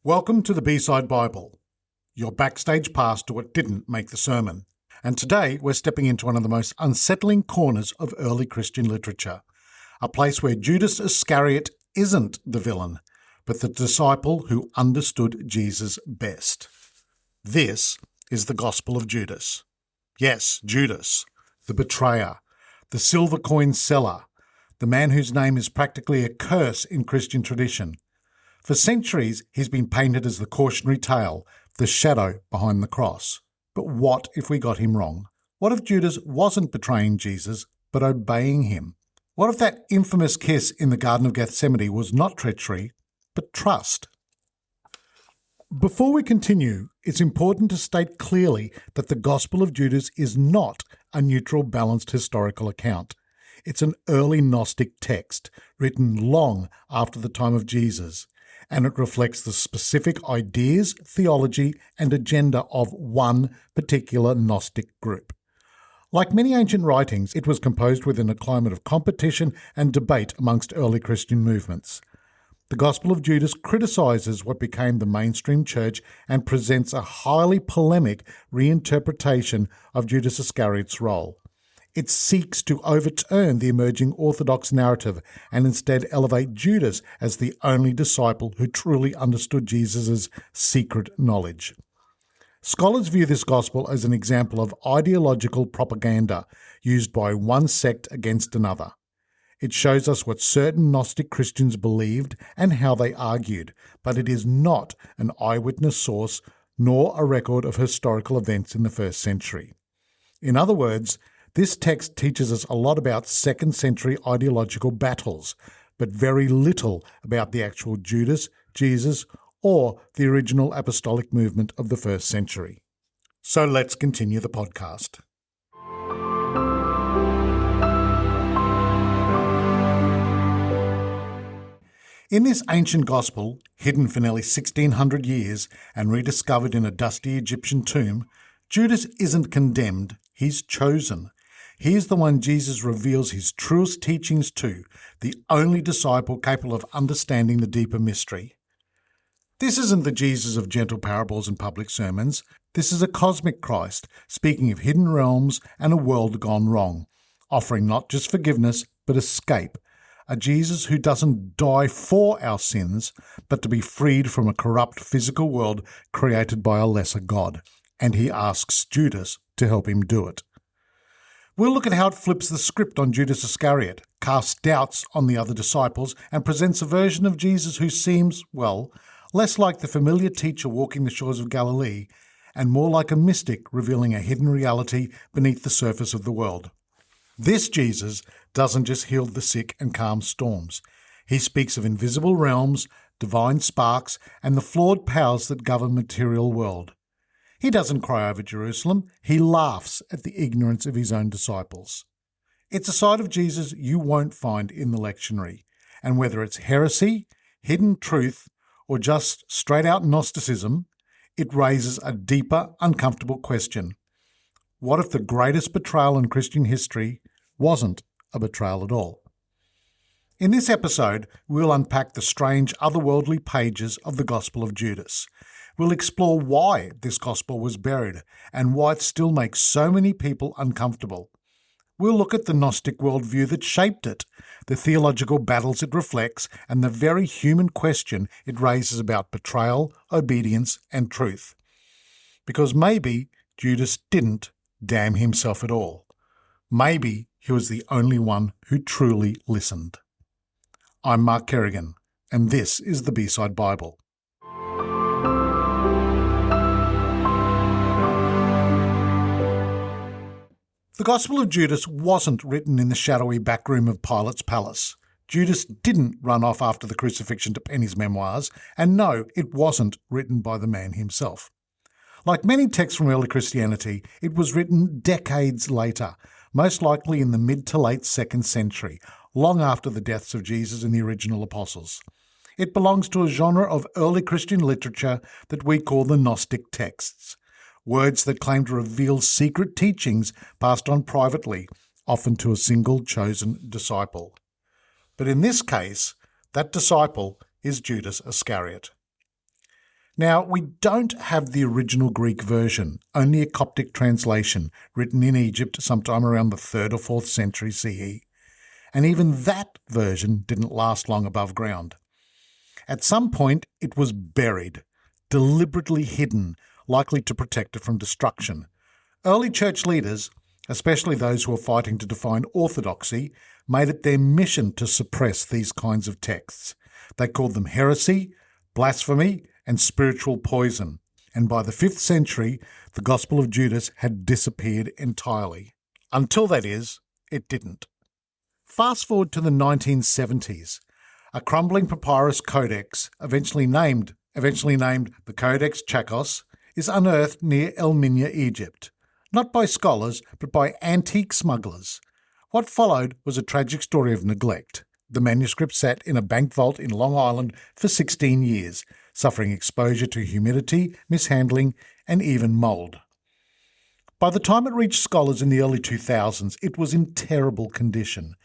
Welcome to the B-Side Bible, your backstage pass to what didn't make the sermon. And today we're stepping into one of the most unsettling corners of early Christian literature, a place where Judas Iscariot isn't the villain, but the disciple who understood Jesus best. This is the Gospel of Judas. Yes, Judas, the betrayer, the silver coin seller, the man whose name is practically a curse in Christian tradition. For centuries, he's been painted as the cautionary tale, the shadow behind the cross. But what if we got him wrong? What if Judas wasn't betraying Jesus, but obeying him? What if that infamous kiss in the Garden of Gethsemane was not treachery, but trust? Before we continue, it's important to state clearly that the Gospel of Judas is not a neutral, balanced historical account. It's an early Gnostic text, written long after the time of Jesus, and it reflects the specific ideas, theology, and agenda of one particular Gnostic group. Like many ancient writings, it was composed within a climate of competition and debate amongst early Christian movements. The Gospel of Judas criticizes what became the mainstream church and presents a highly polemic reinterpretation of Judas Iscariot's role. It seeks to overturn the emerging orthodox narrative and instead elevate Judas as the only disciple who truly understood Jesus' secret knowledge. Scholars view this gospel as an example of ideological propaganda used by one sect against another. It shows us what certain Gnostic Christians believed and how they argued, but it is not an eyewitness source nor a record of historical events in the first century. In other words, this text teaches us a lot about second-century ideological battles, but very little about the actual Judas, Jesus, or the original apostolic movement of the first century. So let's continue the podcast. In this ancient gospel, hidden for nearly 1600 years and rediscovered in a dusty Egyptian tomb, Judas isn't condemned, he's chosen. He is the one Jesus reveals his truest teachings to, the only disciple capable of understanding the deeper mystery. This isn't the Jesus of gentle parables and public sermons. This is a cosmic Christ, speaking of hidden realms and a world gone wrong, offering not just forgiveness, but escape. A Jesus who doesn't die for our sins, but to be freed from a corrupt physical world created by a lesser God. And he asks Judas to help him do it. We'll look at how it flips the script on Judas Iscariot, casts doubts on the other disciples, and presents a version of Jesus who seems, well, less like the familiar teacher walking the shores of Galilee, and more like a mystic revealing a hidden reality beneath the surface of the world. This Jesus doesn't just heal the sick and calm storms. He speaks of invisible realms, divine sparks, and the flawed powers that govern the material world. He doesn't cry over Jerusalem, he laughs at the ignorance of his own disciples. It's a side of Jesus you won't find in the lectionary, and whether it's heresy, hidden truth, or just straight-out Gnosticism, it raises a deeper, uncomfortable question. What if the greatest betrayal in Christian history wasn't a betrayal at all? In this episode, we'll unpack the strange, otherworldly pages of the Gospel of Judas. We'll explore why this gospel was buried and why it still makes so many people uncomfortable. We'll look at the Gnostic worldview that shaped it, the theological battles it reflects, and the very human question it raises about betrayal, obedience, and truth. Because maybe Judas didn't damn himself at all. Maybe he was the only one who truly listened. I'm Mark Kerrigan, and this is the B-Side Bible. The Gospel of Judas wasn't written in the shadowy backroom of Pilate's palace. Judas didn't run off after the crucifixion to pen his memoirs, and no, it wasn't written by the man himself. Like many texts from early Christianity, it was written decades later, most likely in the mid to late 2nd century, long after the deaths of Jesus and the original apostles. It belongs to a genre of early Christian literature that we call the Gnostic texts. Words that claim to reveal secret teachings passed on privately, often to a single chosen disciple. But in this case, that disciple is Judas Iscariot. Now, we don't have the original Greek version, only a Coptic translation written in Egypt sometime around the 3rd or 4th century CE. And even that version didn't last long above ground. At some point, it was buried, deliberately hidden, likely to protect it from destruction. Early church leaders, especially those who were fighting to define orthodoxy, made it their mission to suppress these kinds of texts. They called them heresy, blasphemy, and spiritual poison. And by the 5th century, the Gospel of Judas had disappeared entirely. Until, that is, it didn't. Fast forward to the 1970s. A crumbling papyrus codex, eventually named the Codex Chakos, is unearthed near El Minya, Egypt. Not by scholars, but by antique smugglers. What followed was a tragic story of neglect. The manuscript sat in a bank vault in Long Island for 16 years, suffering exposure to humidity, mishandling, and even mould. By the time it reached scholars in the early 2000s, it was in terrible condition.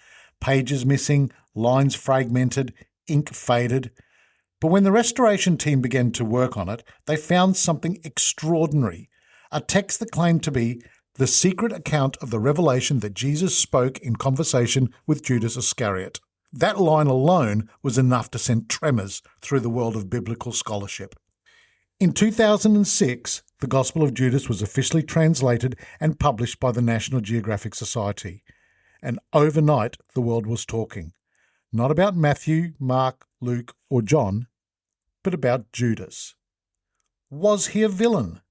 Pages missing, lines fragmented, ink faded. But when the restoration team began to work on it, they found something extraordinary, a text that claimed to be the secret account of the revelation that Jesus spoke in conversation with Judas Iscariot. That line alone was enough to send tremors through the world of biblical scholarship. In 2006, the Gospel of Judas was officially translated and published by the National Geographic Society. And overnight, the world was talking. Not about Matthew, Mark, Luke, or John, but about Judas. Was he a villain?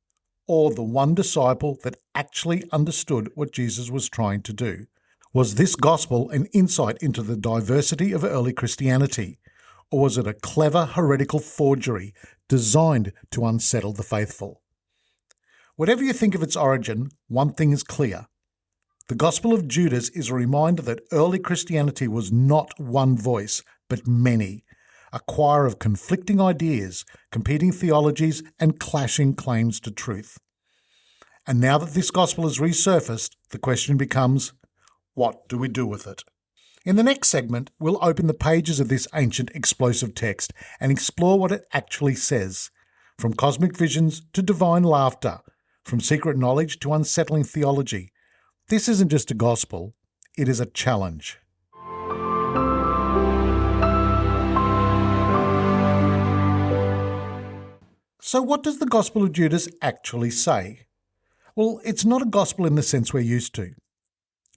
Or the one disciple that actually understood what Jesus was trying to do? Was this gospel an insight into the diversity of early Christianity? Or was it a clever heretical forgery designed to unsettle the faithful? Whatever you think of its origin, one thing is clear. The Gospel of Judas is a reminder that early Christianity was not one voice, but many, a choir of conflicting ideas, competing theologies, and clashing claims to truth. And now that this gospel has resurfaced, the question becomes, what do we do with it? In the next segment, we'll open the pages of this ancient explosive text and explore what it actually says, from cosmic visions to divine laughter, from secret knowledge to unsettling theology. This isn't just a gospel, it is a challenge. So what does the Gospel of Judas actually say? Well, it's not a gospel in the sense we're used to.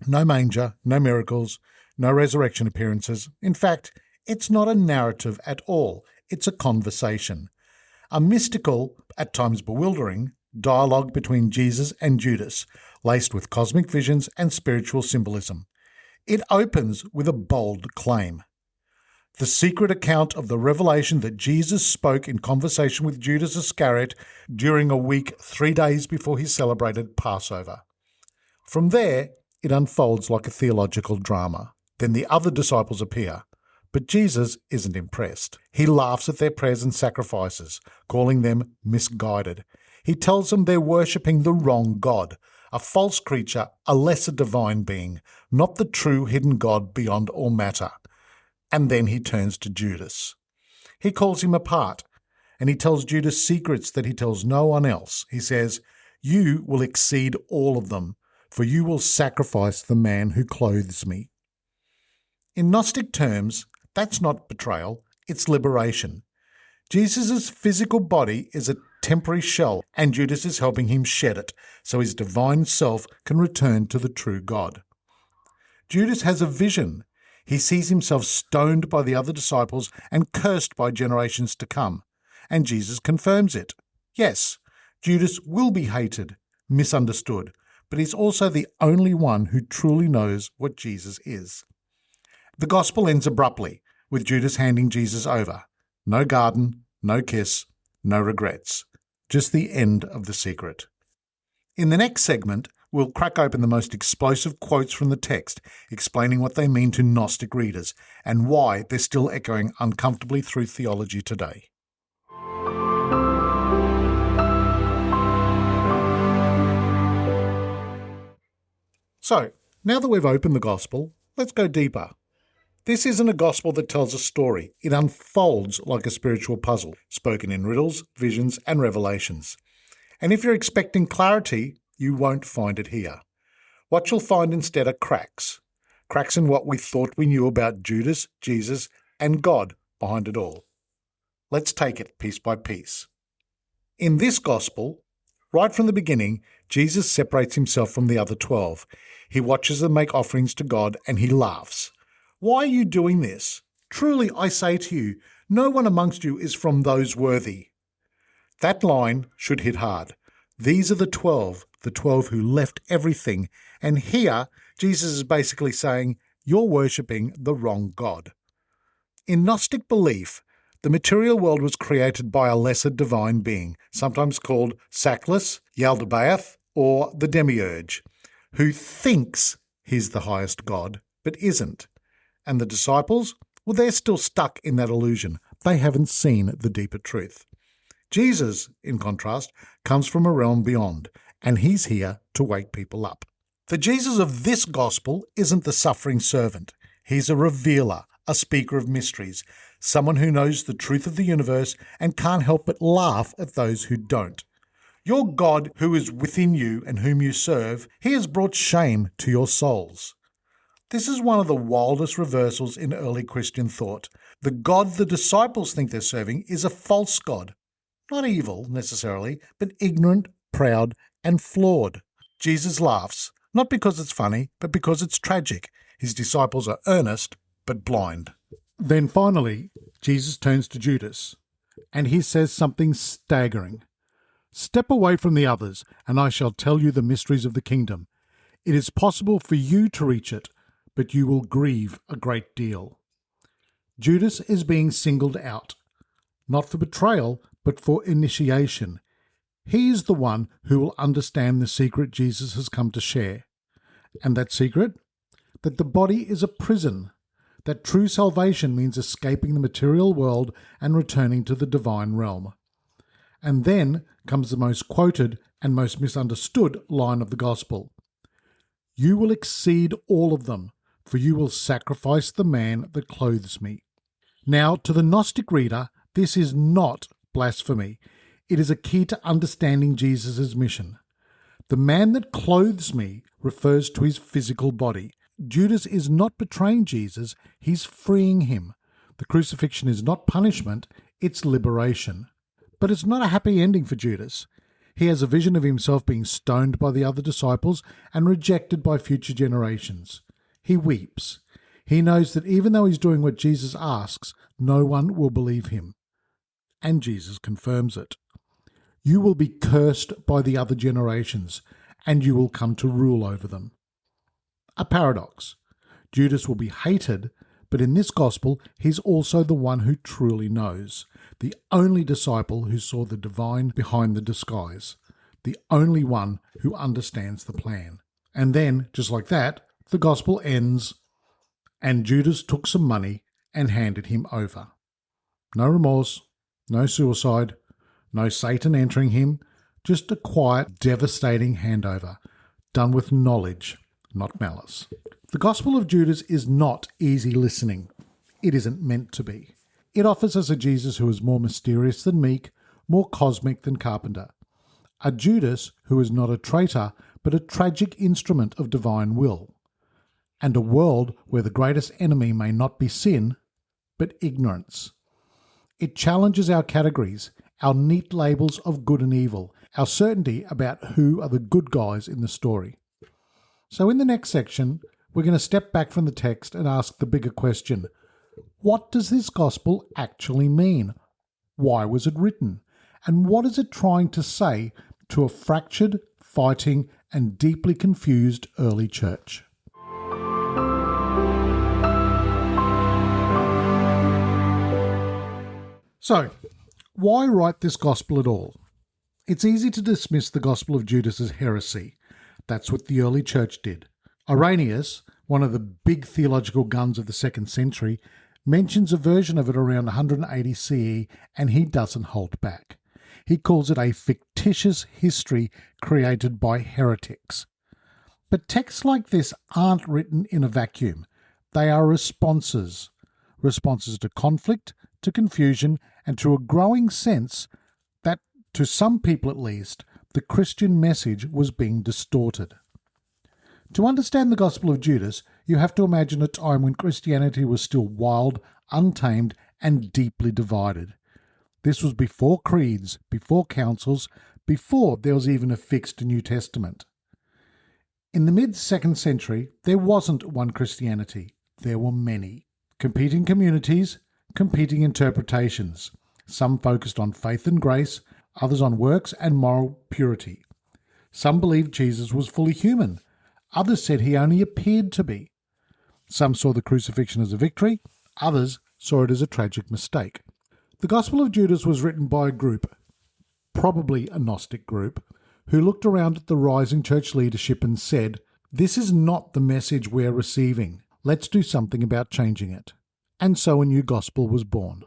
No manger, no miracles, no resurrection appearances. In fact, it's not a narrative at all. It's a conversation. A mystical, at times bewildering, dialogue between Jesus and Judas, laced with cosmic visions and spiritual symbolism. It opens with a bold claim. The secret account of the revelation that Jesus spoke in conversation with Judas Iscariot during a week 3 days before he celebrated Passover. From there, it unfolds like a theological drama. Then the other disciples appear, but Jesus isn't impressed. He laughs at their prayers and sacrifices, calling them misguided. He tells them they're worshipping the wrong God, a false creature, a lesser divine being, not the true hidden God beyond all matter. And then he turns to Judas. He calls him apart, and he tells Judas secrets that he tells no one else. He says, "You will exceed all of them, for you will sacrifice the man who clothes me." In Gnostic terms, that's not betrayal, it's liberation. Jesus' physical body is a temporary shell, and Judas is helping him shed it, so his divine self can return to the true God. Judas has a vision. He sees himself stoned by the other disciples and cursed by generations to come, and Jesus confirms it. Yes, Judas will be hated, misunderstood, but he's also the only one who truly knows what Jesus is. The gospel ends abruptly, with Judas handing Jesus over. No garden, no kiss, no regrets. Just the end of the secret. In the next segment, we'll crack open the most explosive quotes from the text, explaining what they mean to Gnostic readers and why they're still echoing uncomfortably through theology today. So, now that we've opened the gospel, let's go deeper. This isn't a gospel that tells a story. It unfolds like a spiritual puzzle, spoken in riddles, visions, and revelations. And if you're expecting clarity, you won't find it here. What you'll find instead are cracks. Cracks in what we thought we knew about Judas, Jesus, and God behind it all. Let's take it piece by piece. In this gospel, right from the beginning, Jesus separates himself from the other 12. He watches them make offerings to God and he laughs. Why are you doing this? Truly, I say to you, no one amongst you is from those worthy. That line should hit hard. These are the 12 who left everything. And here, Jesus is basically saying, you're worshipping the wrong God. In Gnostic belief, the material world was created by a lesser divine being, sometimes called Sackless, Yaldabaoth, or the Demiurge, who thinks he's the highest God, but isn't. And the disciples, well, they're still stuck in that illusion. They haven't seen the deeper truth. Jesus, in contrast, comes from a realm beyond, and he's here to wake people up. The Jesus of this gospel isn't the suffering servant. He's a revealer, a speaker of mysteries, someone who knows the truth of the universe and can't help but laugh at those who don't. Your God, who is within you and whom you serve, he has brought shame to your souls. This is one of the wildest reversals in early Christian thought. The God the disciples think they're serving is a false God. Not evil, necessarily, but ignorant, proud, and flawed. Jesus laughs, not because it's funny, but because it's tragic. His disciples are earnest, but blind. Then finally, Jesus turns to Judas, and he says something staggering. Step away from the others, and I shall tell you the mysteries of the kingdom. It is possible for you to reach it, but you will grieve a great deal. Judas is being singled out, not for betrayal, but for initiation. He is the one who will understand the secret Jesus has come to share. And that secret? That the body is a prison. That true salvation means escaping the material world and returning to the divine realm. And then comes the most quoted and most misunderstood line of the gospel. You will exceed all of them, for you will sacrifice the man that clothes me. Now, to the Gnostic reader, this is not blasphemy. It is a key to understanding Jesus' mission. The man that clothes me refers to his physical body. Judas is not betraying Jesus, he's freeing him. The crucifixion is not punishment, it's liberation. But it's not a happy ending for Judas. He has a vision of himself being stoned by the other disciples and rejected by future generations. He weeps. He knows that even though he's doing what Jesus asks, no one will believe him. And Jesus confirms it. You will be cursed by the other generations, and you will come to rule over them. A paradox. Judas will be hated, but in this gospel, he's also the one who truly knows, the only disciple who saw the divine behind the disguise, the only one who understands the plan. And then, just like that, the gospel ends, and Judas took some money and handed him over. No remorse, no suicide, no Satan entering him, just a quiet, devastating handover, done with knowledge, not malice. The Gospel of Judas is not easy listening. It isn't meant to be. It offers us a Jesus who is more mysterious than meek, more cosmic than carpenter. A Judas who is not a traitor, but a tragic instrument of divine will. And a world where the greatest enemy may not be sin, but ignorance. It challenges our categories, our neat labels of good and evil, our certainty about who are the good guys in the story. So in the next section, we're going to step back from the text and ask the bigger question. What does this gospel actually mean? Why was it written? And what is it trying to say to a fractured, fighting, and deeply confused early church? So, why write this gospel at all? It's easy to dismiss the Gospel of Judas as heresy. That's what the early church did. Irenaeus, one of the big theological guns of the 2nd century, mentions a version of it around 180 CE, and he doesn't hold back. He calls it a fictitious history created by heretics. But texts like this aren't written in a vacuum. They are responses. Responses to conflict, to confusion, and to a growing sense that, to some people at least, the Christian message was being distorted. To understand the Gospel of Judas, you have to imagine a time when Christianity was still wild, untamed, and deeply divided. This was before creeds, before councils, before there was even a fixed New Testament. In the mid-2nd century, there wasn't one Christianity. There were many. Competing communities, competing interpretations. Some focused on faith and grace, others on works and moral purity. Some believed Jesus was fully human. Others said he only appeared to be. Some saw the crucifixion as a victory. Others saw it as a tragic mistake. The Gospel of Judas was written by a group, probably a Gnostic group, who looked around at the rising church leadership and said, "This is not the message we're receiving. Let's do something about changing it." And so a new gospel was born.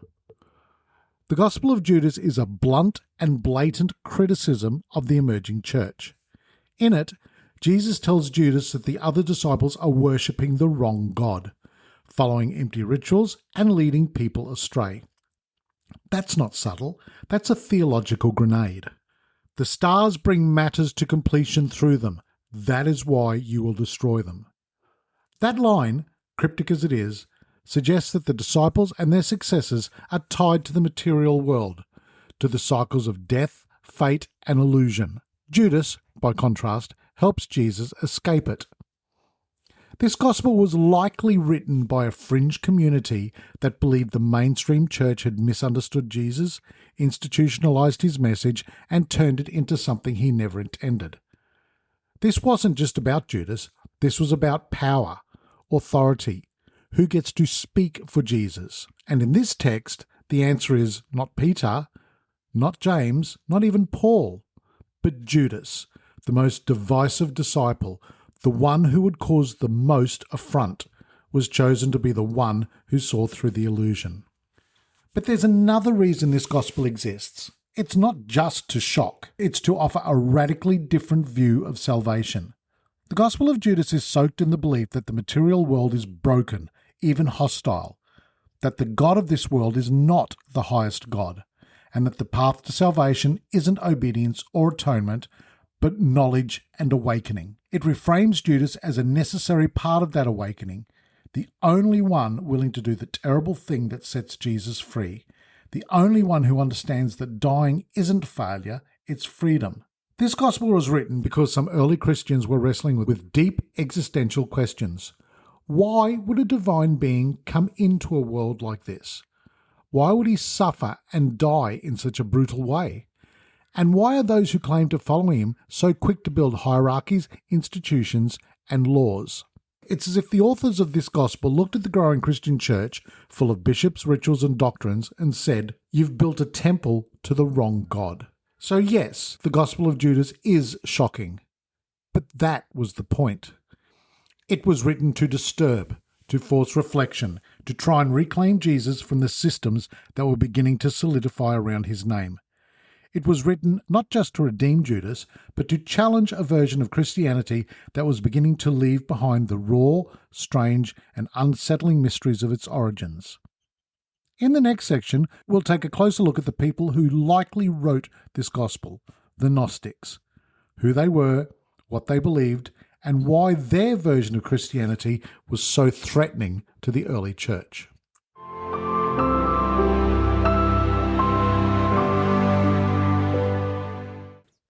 The Gospel of Judas is a blunt and blatant criticism of the emerging church. In it, Jesus tells Judas that the other disciples are worshipping the wrong God, following empty rituals and leading people astray. That's not subtle, that's a theological grenade. The stars bring matters to completion through them. That is why you will destroy them. That line, cryptic as it is, suggests that the disciples and their successors are tied to the material world, to the cycles of death, fate, and illusion. Judas, by contrast, helps Jesus escape it. This gospel was likely written by a fringe community that believed the mainstream church had misunderstood Jesus, institutionalized his message, and turned it into something he never intended. This wasn't just about Judas, this was about power, authority, who gets to speak for Jesus. And in this text, the answer is not Peter, not James, not even Paul, but Judas, the most divisive disciple, the one who would cause the most affront, was chosen to be the one who saw through the illusion. But there's another reason this gospel exists. It's not just to shock, it's to offer a radically different view of salvation. The Gospel of Judas is soaked in the belief that the material world is broken, even hostile, that the God of this world is not the highest God, and that the path to salvation isn't obedience or atonement, but knowledge and awakening. It reframes Judas as a necessary part of that awakening, the only one willing to do the terrible thing that sets Jesus free, the only one who understands that dying isn't failure, it's freedom. This gospel was written because some early Christians were wrestling with deep existential questions. Why would a divine being come into a world like this? Why would he suffer and die in such a brutal way? And why are those who claim to follow him so quick to build hierarchies, institutions, and laws? It's as if the authors of this gospel looked at the growing Christian church, full of bishops, rituals, and doctrines, and said, "You've built a temple to the wrong God." So yes, the Gospel of Judas is shocking. But that was the point. It was written to disturb, to force reflection, to try and reclaim Jesus from the systems that were beginning to solidify around his name. It was written not just to redeem Judas, but to challenge a version of Christianity that was beginning to leave behind the raw, strange, and unsettling mysteries of its origins. In the next section, we'll take a closer look at the people who likely wrote this gospel, the Gnostics, who they were, what they believed, and why their version of Christianity was so threatening to the early church.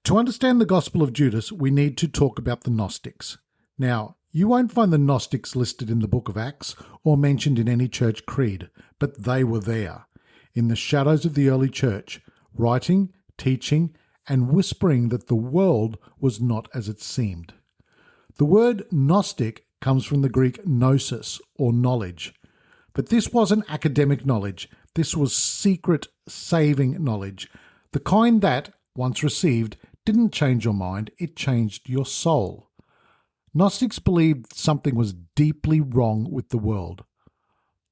To understand the Gospel of Judas, we need to talk about the Gnostics. Now, you won't find the Gnostics listed in the book of Acts or mentioned in any church creed, but they were there, in the shadows of the early church, writing, teaching, and whispering that the world was not as it seemed. The word Gnostic comes from the Greek gnosis, or knowledge. But this wasn't academic knowledge, this was secret, saving knowledge, the kind that, once received, didn't change your mind, it changed your soul. Gnostics believed something was deeply wrong with the world.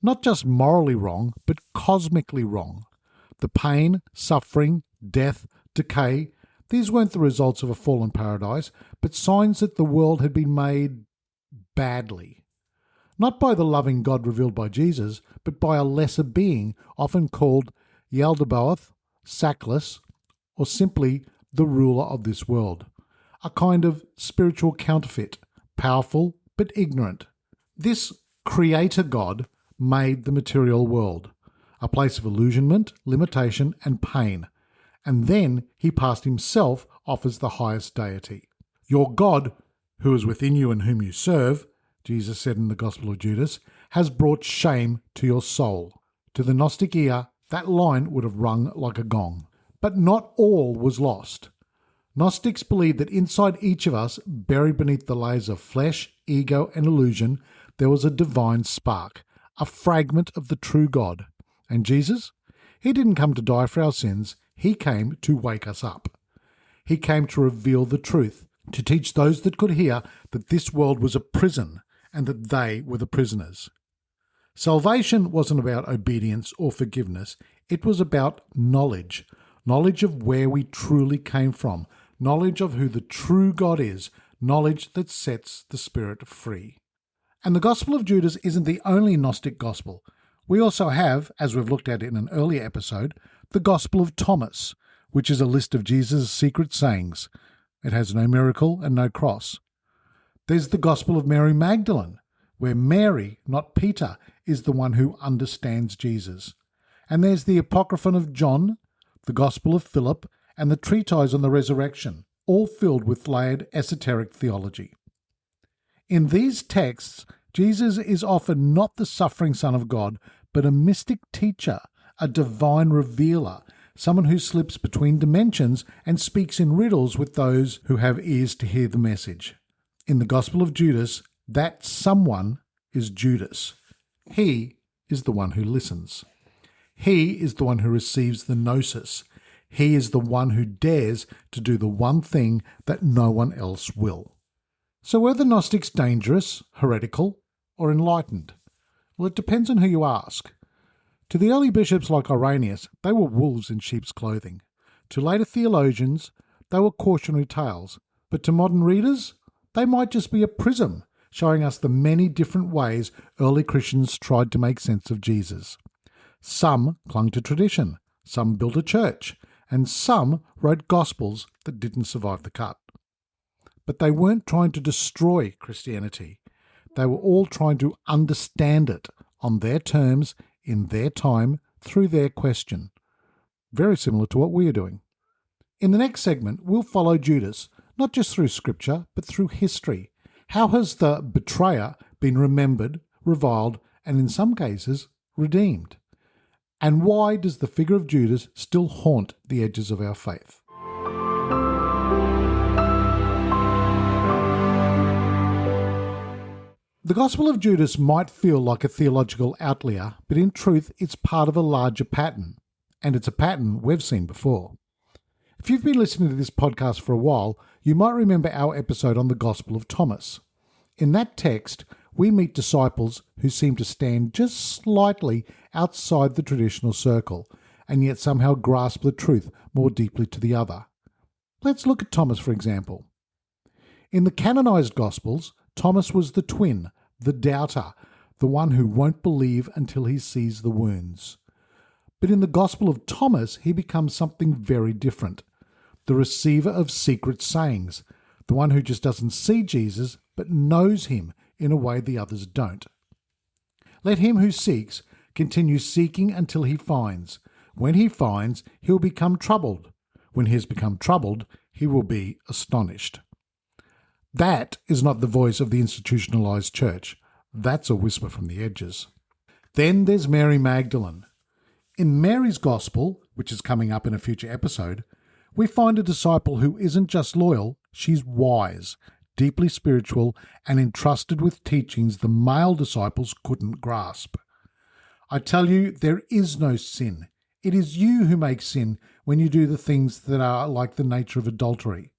Not just morally wrong, but cosmically wrong. The pain, suffering, death, decay, these weren't the results of a fallen paradise, but signs that the world had been made badly. not by the loving God revealed by Jesus, but by a lesser being, often called Yaldabaoth, Sackless, or simply the ruler of this world, a kind of spiritual counterfeit, powerful but ignorant. This creator God made the material world, a place of illusionment, limitation, and pain, and then he passed himself off as the highest deity. Your God, who is within you and whom you serve, Jesus said in the Gospel of Judas, has brought shame to your soul. To the Gnostic ear, that line would have rung like a gong. But not all was lost. Gnostics believed that inside each of us, buried beneath the layers of flesh, ego, and illusion, there was a divine spark, a fragment of the true God. And Jesus? He didn't come to die for our sins. He came to wake us up. He came to reveal the truth, to teach those that could hear that this world was a prison and that they were the prisoners. Salvation wasn't about obedience or forgiveness. It was about knowledge. Knowledge of where we truly came from. Knowledge of who the true God is. Knowledge that sets the spirit free. And the Gospel of Judas isn't the only Gnostic gospel. We also have, as we've looked at in an earlier episode, the Gospel of Thomas, which is a list of Jesus' secret sayings. It has no miracle and no cross. There's the Gospel of Mary Magdalene, where Mary, not Peter, is the one who understands Jesus. And there's the Apocryphon of John, the Gospel of Philip, and the treatise on the resurrection, all filled with layered esoteric theology. In these texts, Jesus is often not the suffering Son of God, but a mystic teacher, a divine revealer, someone who slips between dimensions and speaks in riddles with those who have ears to hear the message. In the Gospel of Judas, that someone is Judas. He is the one who listens. He is the one who receives the gnosis. He is the one who dares to do the one thing that no one else will. So were the Gnostics dangerous, heretical, or enlightened? Well, it depends on who you ask. To the early bishops like Irenaeus, they were wolves in sheep's clothing. To later theologians, they were cautionary tales. But to modern readers, they might just be a prism, showing us the many different ways early Christians tried to make sense of Jesus. Some clung to tradition, some built a church, and some wrote gospels that didn't survive the cut. But they weren't trying to destroy Christianity. They were all trying to understand it on their terms, in their time, through their question. Very similar to what we are doing. In the next segment, we'll follow Judas, not just through scripture, but through history. How has the betrayer been remembered, reviled, and in some cases, redeemed? And why does the figure of Judas still haunt the edges of our faith? The Gospel of Judas might feel like a theological outlier, but in truth it's part of a larger pattern, and it's a pattern we've seen before. If you've been listening to this podcast for a while, you might remember our episode on the Gospel of Thomas. In that text, we meet disciples who seem to stand just slightly outside the traditional circle, and yet somehow grasp the truth more deeply to the other. Let's look at Thomas, for example. In the canonized Gospels, Thomas was the twin, the doubter, the one who won't believe until he sees the wounds. But in the Gospel of Thomas, he becomes something very different. The receiver of secret sayings, the one who just doesn't see Jesus, but knows him in a way the others don't. Let him who seeks continue seeking until he finds. When he finds, he'll become troubled. When he has become troubled, he will be astonished. That is not the voice of the institutionalized church. That's a whisper from the edges. Then there's Mary Magdalene. In Mary's Gospel, which is coming up in a future episode, we find a disciple who isn't just loyal, she's wise, deeply spiritual, and entrusted with teachings the male disciples couldn't grasp. I tell you, there is no sin. It is you who make sin when you do the things that are like the nature of adultery.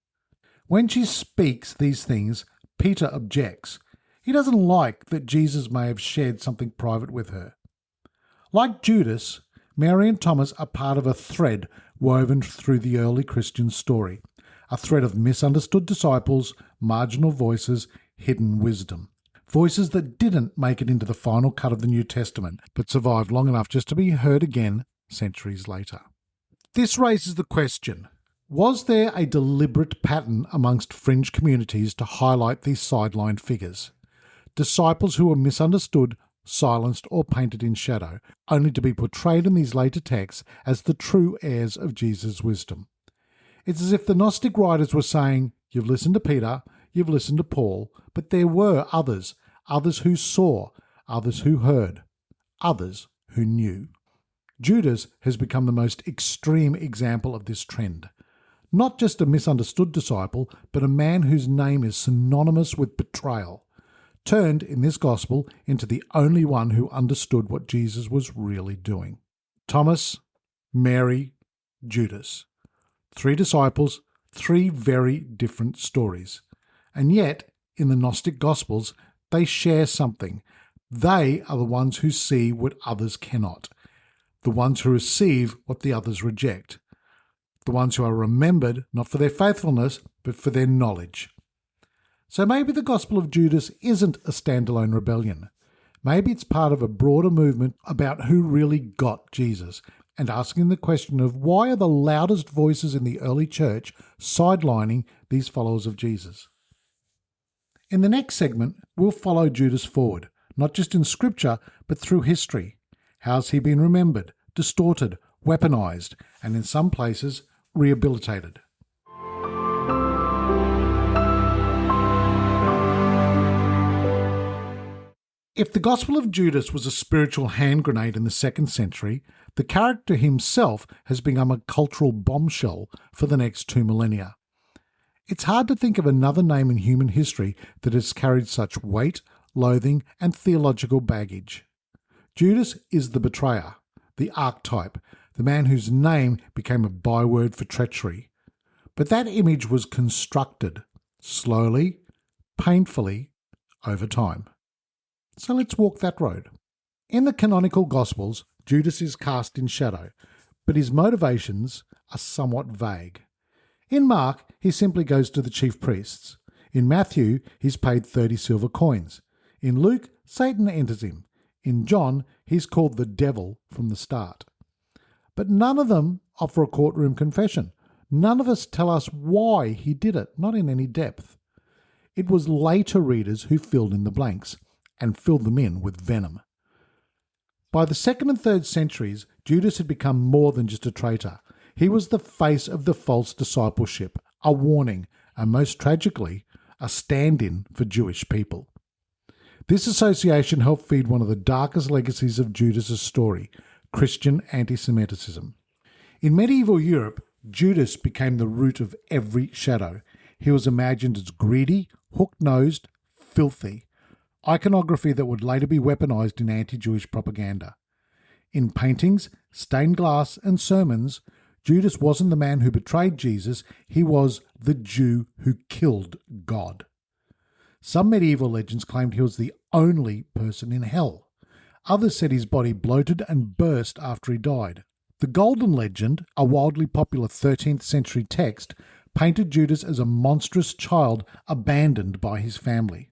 When she speaks these things, Peter objects. He doesn't like that Jesus may have shared something private with her. Like Judas, Mary and Thomas are part of a thread woven through the early Christian story, a thread of misunderstood disciples, marginal voices, hidden wisdom. voices that didn't make it into the final cut of the New Testament, but survived long enough just to be heard again centuries later. This raises the question, was there a deliberate pattern amongst fringe communities to highlight these sidelined figures? Disciples who were misunderstood, silenced or painted in shadow, only to be portrayed in these later texts as the true heirs of Jesus' wisdom. It's as if the Gnostic writers were saying, you've listened to Peter, you've listened to Paul, but there were others who saw, others who heard, others who knew. Judas has become the most extreme example of this trend. Not just a misunderstood disciple, but a man whose name is synonymous with betrayal, turned in this gospel into the only one who understood what Jesus was really doing. Thomas, Mary, Judas. 3 disciples, 3 very different stories. And yet, in the Gnostic Gospels, they share something. They are the ones who see what others cannot. The ones who receive what the others reject. The ones who are remembered not for their faithfulness, but for their knowledge. So maybe the Gospel of Judas isn't a standalone rebellion. Maybe it's part of a broader movement about who really got Jesus, and asking the question of why are the loudest voices in the early church sidelining these followers of Jesus? In the next segment, we'll follow Judas forward, not just in Scripture, but through history. How's he been remembered, distorted, weaponized, and in some places, rehabilitated? If the Gospel of Judas was a spiritual hand grenade in the 2nd century, the character himself has become a cultural bombshell for the next 2 millennia. It's hard to think of another name in human history that has carried such weight, loathing, and theological baggage. Judas is the betrayer, the archetype, the man whose name became a byword for treachery. But that image was constructed, slowly, painfully, over time. So let's walk that road. In the canonical Gospels, Judas is cast in shadow, but his motivations are somewhat vague. In Mark, he simply goes to the chief priests. In Matthew, he's paid 30 silver coins. In Luke, Satan enters him. In John, he's called the devil from the start. But none of them offer a courtroom confession. None of us tell us why he did it, not in any depth. It was later readers who filled in the blanks, and filled them in with venom. By the 2nd and 3rd centuries, Judas had become more than just a traitor. He was the face of the false discipleship, a warning, and most tragically, a stand-in for Jewish people. This association helped feed one of the darkest legacies of Judas' story, Christian anti-Semitism. In medieval Europe, Judas became the root of every shadow. He was imagined as greedy, hook-nosed, filthy, iconography that would later be weaponized in anti-Jewish propaganda. In paintings, stained glass, and sermons, Judas wasn't the man who betrayed Jesus, he was the Jew who killed God. Some medieval legends claimed he was the only person in hell. Others said his body bloated and burst after he died. The Golden Legend, a wildly popular 13th century text, painted Judas as a monstrous child abandoned by his family.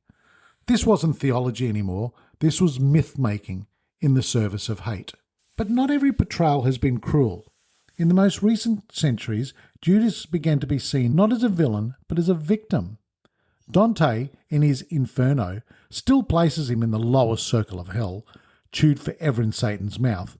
This wasn't theology anymore, this was myth-making in the service of hate. But not every betrayal has been cruel. In the most recent centuries, Judas began to be seen not as a villain, but as a victim. Dante, in his Inferno, still places him in the lowest circle of hell, chewed forever in Satan's mouth.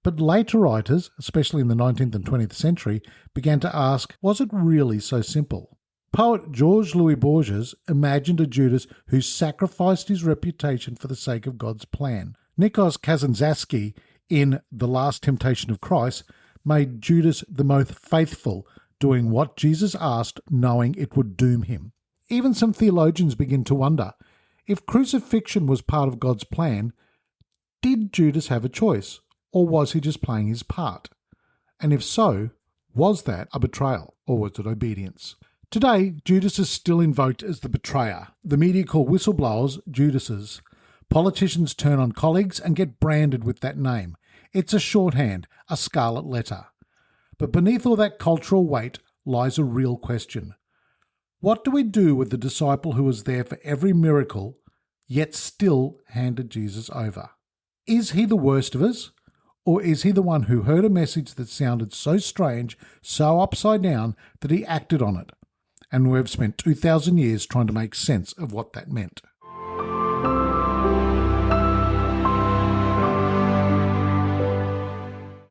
But later writers, especially in the 19th and 20th century, began to ask, was it really so simple? Poet Georges Louis Borges imagined a Judas who sacrificed his reputation for the sake of God's plan. Nikos Kazantzakis, in The Last Temptation of Christ, made Judas the most faithful, doing what Jesus asked, knowing it would doom him. Even some theologians begin to wonder, if crucifixion was part of God's plan, did Judas have a choice, or was he just playing his part? And if so, was that a betrayal, or was it obedience? Today, Judas is still invoked as the betrayer. The media call whistleblowers Judases. Politicians turn on colleagues and get branded with that name. It's a shorthand, a scarlet letter. But beneath all that cultural weight lies a real question. What do we do with the disciple who was there for every miracle, yet still handed Jesus over. Is he the worst of us? Or is he the one who heard a message that sounded so strange, so upside down, that he acted on it? And we've spent 2,000 years trying to make sense of what that meant.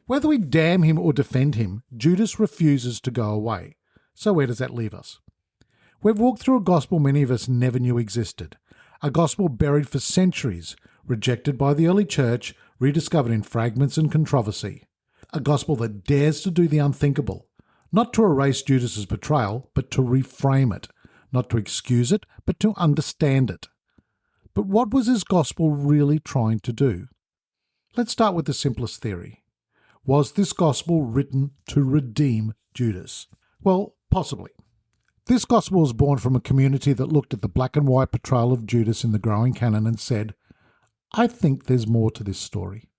Whether we damn him or defend him, Judas refuses to go away. So where does that leave us? We've walked through a gospel many of us never knew existed. A gospel buried for centuries, rejected by the early church, rediscovered in fragments and controversy. A gospel that dares to do the unthinkable, not to erase Judas's betrayal, but to reframe it, not to excuse it, but to understand it. But what was his gospel really trying to do? Let's start with the simplest theory. Was this gospel written to redeem Judas? Well, possibly. This gospel was born from a community that looked at the black and white portrayal of Judas in the growing canon and said, I think there's more to this story.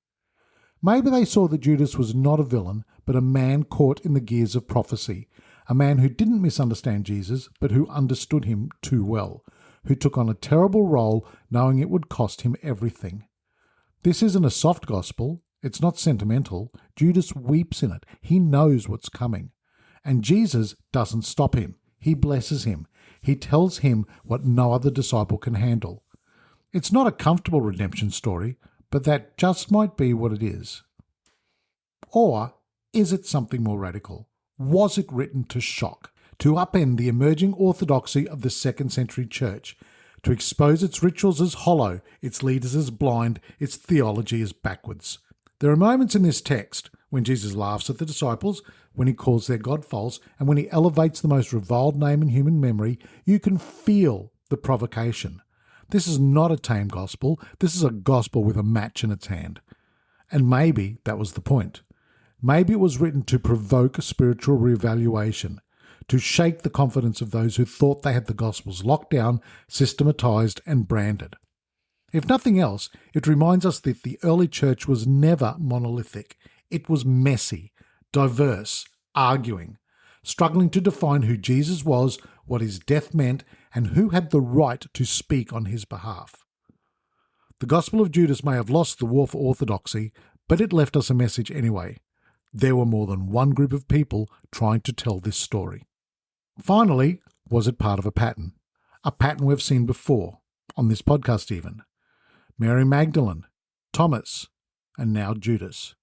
Maybe they saw that Judas was not a villain, but a man caught in the gears of prophecy, a man who didn't misunderstand Jesus, but who understood him too well, who took on a terrible role knowing it would cost him everything. This isn't a soft gospel. It's not sentimental. Judas weeps in it. He knows what's coming. And Jesus doesn't stop him. He blesses him. He tells him what no other disciple can handle. It's not a comfortable redemption story, but that just might be what it is. Or is it something more radical? Was it written to shock, to upend the emerging orthodoxy of the 2nd century church, to expose its rituals as hollow, its leaders as blind, its theology as backwards? There are moments in this text when Jesus laughs at the disciples, when he calls their God false, and when he elevates the most reviled name in human memory. You can feel the provocation. This is not a tame gospel. This is a gospel with a match in its hand. And maybe that was the point. Maybe it was written to provoke a spiritual reevaluation, to shake the confidence of those who thought they had the gospels locked down, systematized, and branded. If nothing else, it reminds us that the early church was never monolithic. It was messy, diverse, arguing, struggling to define who Jesus was, what his death meant, and who had the right to speak on his behalf. The Gospel of Judas may have lost the war for orthodoxy, but it left us a message anyway. There were more than one group of people trying to tell this story. Finally, was it part of a pattern? A pattern we've seen before, on this podcast even. Mary Magdalene, Thomas, and now Judas.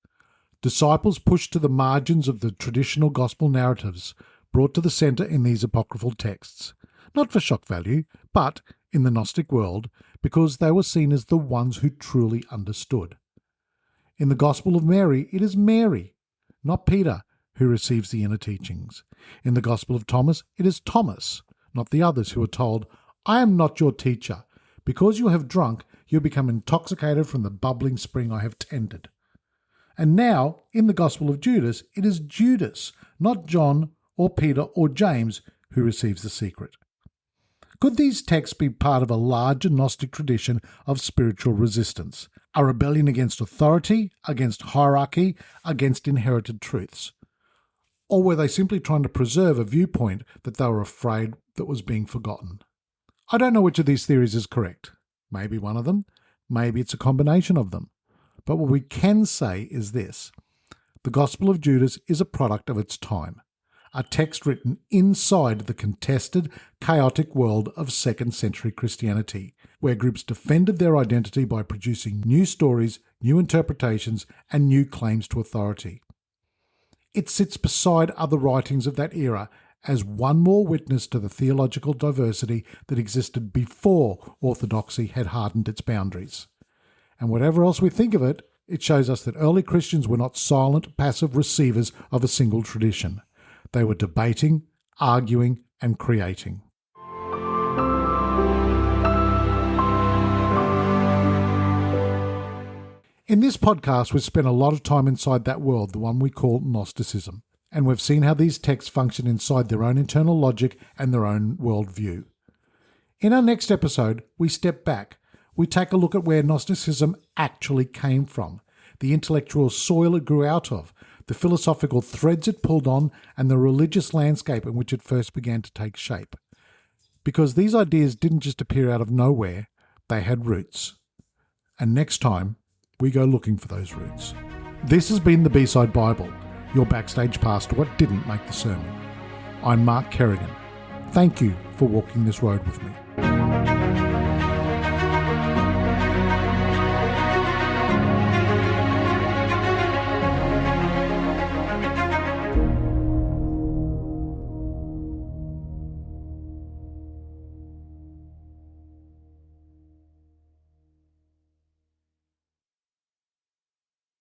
Disciples pushed to the margins of the traditional gospel narratives, brought to the centre in these apocryphal texts. Not for shock value, but, in the Gnostic world, because they were seen as the ones who truly understood. In the Gospel of Mary, it is Mary, not Peter, who receives the inner teachings. In the Gospel of Thomas, it is Thomas, not the others who are told, I am not your teacher. Because you have drunk, you become intoxicated from the bubbling spring I have tended. And now, in the Gospel of Judas, it is Judas, not John or Peter or James, who receives the secret. Could these texts be part of a larger Gnostic tradition of spiritual resistance, a rebellion against authority, against hierarchy, against inherited truths? Or were they simply trying to preserve a viewpoint that they were afraid that was being forgotten? I don't know which of these theories is correct. Maybe one of them, maybe it's a combination of them. But what we can say is this. The Gospel of Judas is a product of its time, a text written inside the contested, chaotic world of 2nd century Christianity, where groups defended their identity by producing new stories, new interpretations, and new claims to authority. It sits beside other writings of that era as one more witness to the theological diversity that existed before orthodoxy had hardened its boundaries. And whatever else we think of it, it shows us that early Christians were not silent, passive receivers of a single tradition. They were debating, arguing, and creating. In this podcast, we've spent a lot of time inside that world, the one we call Gnosticism, and we've seen how these texts function inside their own internal logic and their own worldview. In our next episode, we step back. We take a look at where Gnosticism actually came from, the intellectual soil it grew out of, the philosophical threads it pulled on, and the religious landscape in which it first began to take shape. Because these ideas didn't just appear out of nowhere, They had roots. And next time, we go looking for those roots. This has been the B-Side Bible, your backstage pass to what didn't make the sermon. I'm Mark Kerrigan. Thank you for walking this road with me.